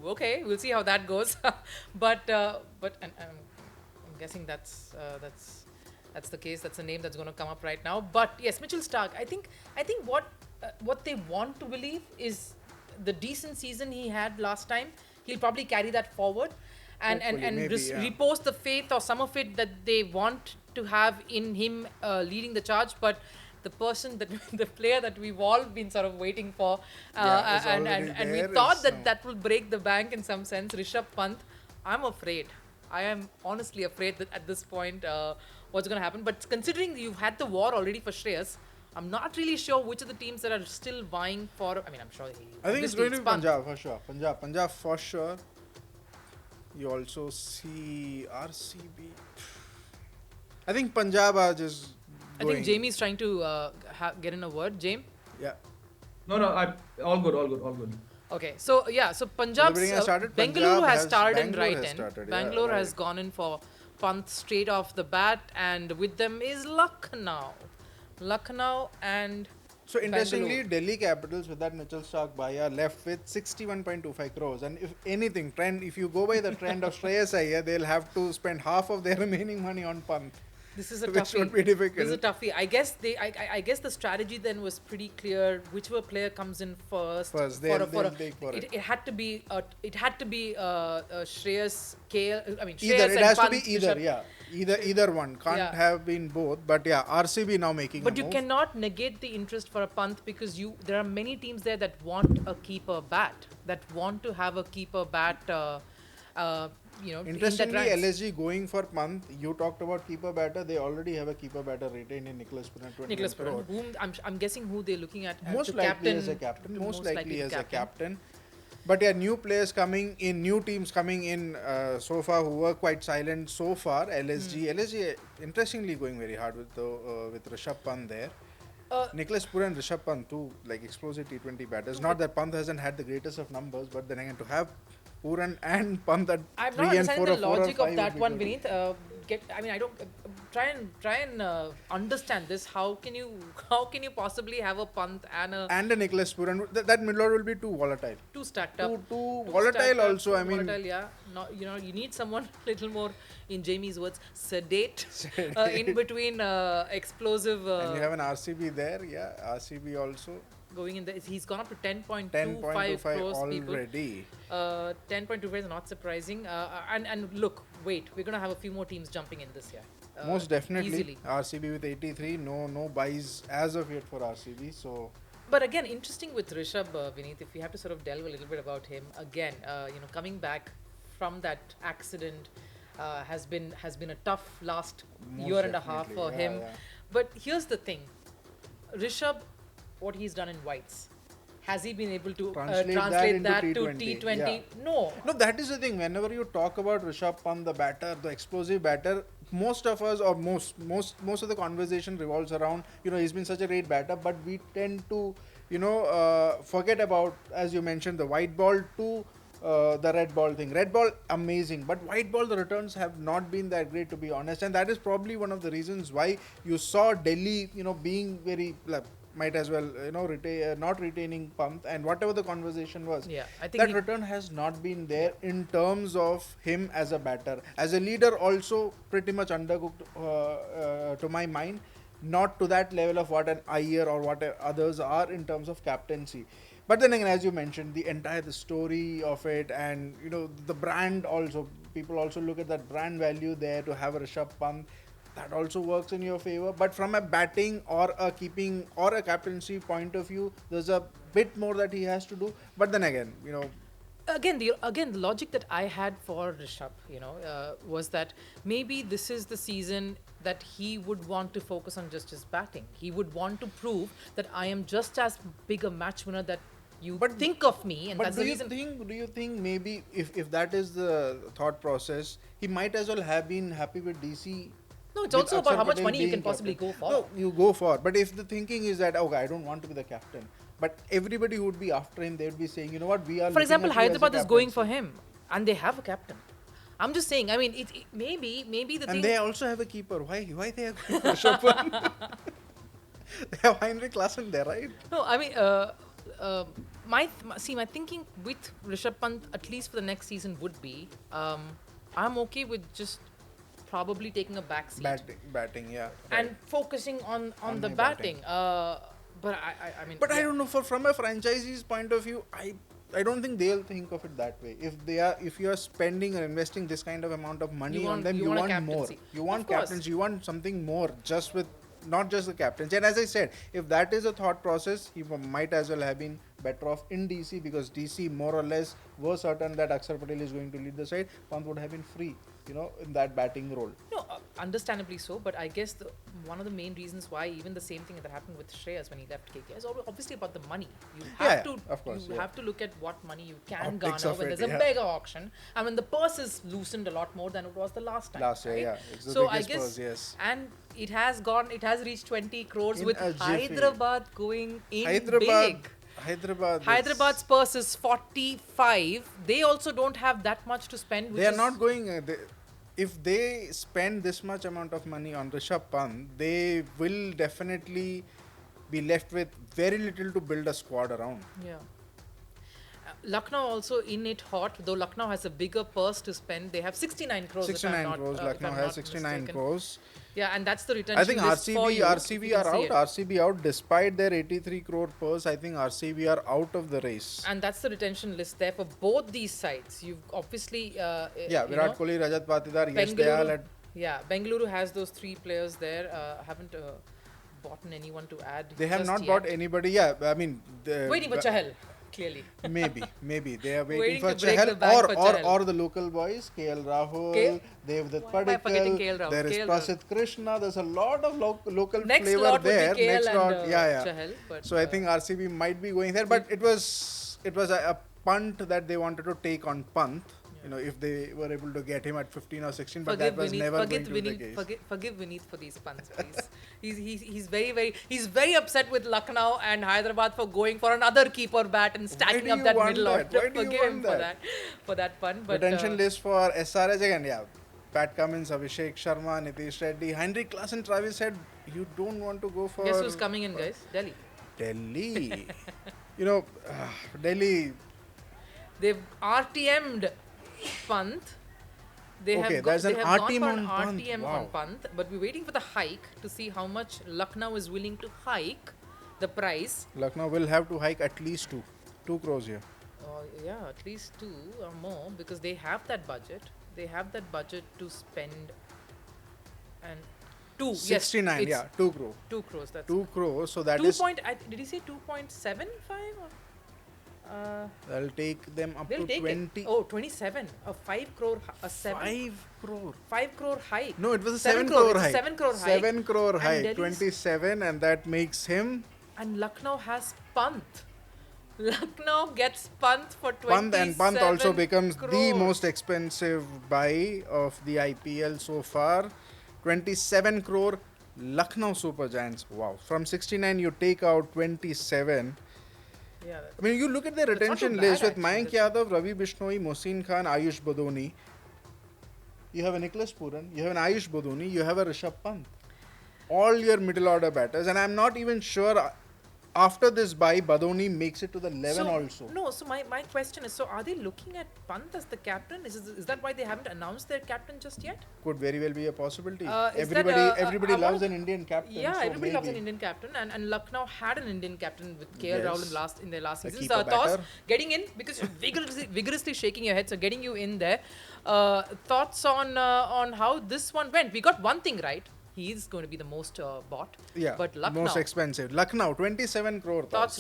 Okay, we'll see how that goes. I'm guessing that's the case. That's the name that's going to come up right now. But yes, Mitchell Stark. I think what they want to believe is the decent season he had last time. He'll probably carry that forward, Hopefully, maybe, yeah. repose the faith or some of it that they want to have in him leading the charge. But the person that the player that we've all been sort of waiting for, Yeah, is and we already thought there, that so- that will break the bank in some sense. Rishabh Pant, I'm afraid. I am honestly afraid that at this point, what's going to happen. But considering you've had the war already for Shreyas, I'm not really sure which of the teams that are still vying for. I mean, I'm sure. I think it's obviously going to be Pant. Punjab for sure. Punjab for sure. You also see RCB. I think Punjab are just I going. think Jamie's trying to get in a word. Jamie? Yeah. No, all good. Okay, so yeah, so Punjab's Everything has started. Bengaluru Punjab has has- started in Bangalore right has end. started, yeah, Bangalore has right. gone in for Pant straight off the bat, and with them is Lucknow and So interestingly, Bangalore. Delhi Capitals with that Mitchell Stark buy are left with 61.25 crores. And if anything, if you go by the trend of Shreyas Iyer, they'll have to spend half of their remaining money on Pant. This is a Which toughie. would be difficult. This is a toughie. I guess the strategy then was pretty clear. Whichever player comes in first. They'll take for it. It had to be Shreyas KL. I mean, Either Shreyas it and has to Pant, be either, Rishabh. yeah. Either one can't Yeah. have been both. But yeah, RCB now making. But a you move. cannot negate the interest for a Pant because there are many teams there that want a keeper bat, that want to have a keeper bat. Interestingly, in that ranks. LSG going for Pant. You talked about keeper batter. They already have a keeper batter retained in Nicholas Purant. Nicholas Purant, whom I'm guessing who they're looking at Most to likely captain, as a captain. to Most likely the as a captain. But yeah, new players coming in, new teams coming in so far who were quite silent so far. LSG interestingly going very hard with Rishabh Pant there. Nicholas Purant and Rishabh Pant, two like explosive T20 batters. Not that Pant hasn't had the greatest of numbers, but then again to have Purant and Pant at I'm 3 not and 4 understanding or the 4 or logic 5 of that would be one, good. Vineet. I don't try and understand this. How can you possibly have a Pant and And a Nicholas Purant, that middle order will be too volatile. two stacked up? Too Two volatile stacked up, also. I mean, volatile, yeah. No, you need someone little more, in Jamie's words, sedate, in between explosive. and you have an RCB there, yeah. RCB also Going in there, he's gone up to 10.25 10.25 crores people. already. 10.25 is not surprising. And look, wait, we're gonna have a few more teams jumping in this year. Most definitely. Easily. RCB with 83. No buys as of yet for RCB. So But again, interesting with Rishabh, Vineet, if we have to sort of delve a little bit about him again, coming back from that accident has been a tough last Most year and a half definitely, for yeah, him. yeah. But here's the thing, Rishabh, what he's done in whites, has he been able to Translate that into to T20? T20? Yeah. No. no, that is the thing. Whenever you talk about Rishabh Pant, the batter, the explosive batter, most of us or most of the conversation revolves around, he's been such a great batter, but we tend to, forget about, as you mentioned, the white ball to the red ball thing. Red ball, amazing, but white ball, the returns have not been that great, to be honest, and that is probably one of the reasons why you saw Delhi, being very might as well, not retaining Pant, and whatever the conversation was. Yeah, I think That return has not been there in terms of him as a batter. As a leader, also pretty much undercooked to my mind. Not to that level of what an Iyer or what others are in terms of captaincy. But then again, as you mentioned, the story of it, and the brand also. People also look at that brand value there to have a Rishabh Pant. That also works in your favor. But from a batting or a keeping or a captaincy point of view, there's a bit more that he has to do. But then again, Again, the logic that I had for Rishabh, was that maybe this is the season that he would want to focus on just his batting. He would want to prove that I am just as big a match winner that you think of me, and but that's do the you reason. do you think maybe if that is the thought process, he might as well have been happy with DC? No, it's with also about Akshar how much Patel money you being can possibly captain? go for. No, you go for. But if the thinking is that, okay, I don't want to be the captain, but everybody who would be after him, they would be saying, you know what, we are. For example, Hyderabad is going for him. him, and they have a captain. I'm just saying. I mean, maybe the And thing. they also have a keeper. Why they are going for Chopin? They have Heinrich Klaassen there, right? No, I mean, my thinking with Rishabh Pant, at least for the next season, would be I'm okay with just probably taking a back seat Batting, yeah. and focusing on On the the batting. batting. But I mean, But I yeah. don't know. From a franchisee's point of view, I don't think they'll think of it that way. If you are spending or investing this kind of amount of money on them, you want a want more. captaincy. You want Of course. captains. You want something more. Just with not just the captains. And as I said, if that is a thought process, he might as well have been better off in DC, because DC more or less were certain that Akshar Patel is going to lead the side. Pant would have been free, in that batting role. No, understandably so. But I guess one of the main reasons why even the same thing that happened with Shreyas when he left KKR is obviously about the money. You have to, of course, you have to look at what money you can Optics garner of when it, there's a yeah. mega auction. I mean, the purse is loosened a lot more than it was the last time. Last year, right? yeah. It's the So I biggest guess, purse, yes. and it has reached 20 crores In with a jiffy. Hyderabad going in big. Hyderabad's purse is 45. They also don't have that much to spend. They are not going. If they spend this much amount of money on Rishabh Pant, they will definitely be left with very little to build a squad around. Yeah. Lucknow also in it hot, though Lucknow has a bigger purse to spend. They have 69 crores. 69 crores. If Lucknow I'm has not 69 mistaken. crores. Yeah, and that's the retention I think list for you, RCB you can are see out. it. RCB out despite their 83 crore purse. I think RCB are out of the race. And that's the retention list there for both these sides. You've obviously Virat Kohli, Rajat Patidar, Yash Dayal. Bengaluru has those three players there. Haven't bought anyone to add. They have just not yet. bought anybody. Yeah, I mean, Waiting for Chahal, clearly. maybe they are waiting Waiting for to break the Chahal bank for Chahal. or the local boys, KL Rahul, Devdutt Why am I forgetting KL Padikkal, Rahul? there is KL Prasidh Krishna. There's a lot of local Next flavor lot there. would be KL Next and lot, Chahal. But, so I think RCB might be going there, but it was a punt that they wanted to take on Pant. If they were able to get him at 15 or 16, but that was never going to be the case. Forgive Vineet for these punts, please. he's very upset with Lucknow and Hyderabad for going for another keeper bat and stacking up that middle order. Why do you Forgive want him that? for that pun. But Retention list for SRH again, yeah. Pat Cummins, Abhishek Sharma, Nitish Reddy, Heinrich Klaasen, Travis said, you don't want to go for... Guess who's coming in, guys? Delhi. Delhi. Delhi. They've RTM'd Pant. There's an gone for RTM an on Pant. RTM Wow. on Pant, but we're waiting for the hike to see how much Lucknow is willing to hike the price. Lucknow will have to hike at least 2 crores here. Yeah, at least 2 or more, because they have that budget. They have that budget to spend. And 2, 69, yes, yeah, 2 crore. 2 crores. That's 2 crores, so that 2 is... did he say 2.75 or? That'll take them up They'll to take 20. it. Oh, 27. A 5 crore, a 7. 5 crore. 5 crore hike. No, it was a 7 7 crore it's a hike. 7 crore hike. 7 crore And hike. Delhi's- 27, and that makes him... And Lucknow has Pant. Lucknow gets Pant for 27 Pant, and Pant also becomes the crores. most expensive buy of the IPL so far. 27 crore. Lucknow Super Giants. Wow. From 69 you take out 27. Yeah, I mean, you look at the That's not retention too list bad, with Mayank actually. Yadav, Ravi Bishnoi, Mohsin Khan, Ayush Badoni. You have a Nicholas Puran, you have an Ayush Badoni, you have a Rishabh Pant. All your middle order batters, and I'm not even sure after this buy, Badoni makes it to the 11 also. No, so my question is, so are they looking at Pant as the captain? Is that why they haven't announced their captain just yet? Could very well be a possibility. Is that, Everybody I loves wanna- an Indian captain. Yeah, so everybody loves an maybe. Indian captain, and Lucknow had an Indian captain with KL Yes. Rahul in their last A season. keeper Toss batter. getting in because you're vigorously shaking your head, so getting you in there. Thoughts on how this one went? We got one thing right. He's going to be the most bought. Yeah, But Lucknow. most expensive. Lucknow, 27 crore. Thoughts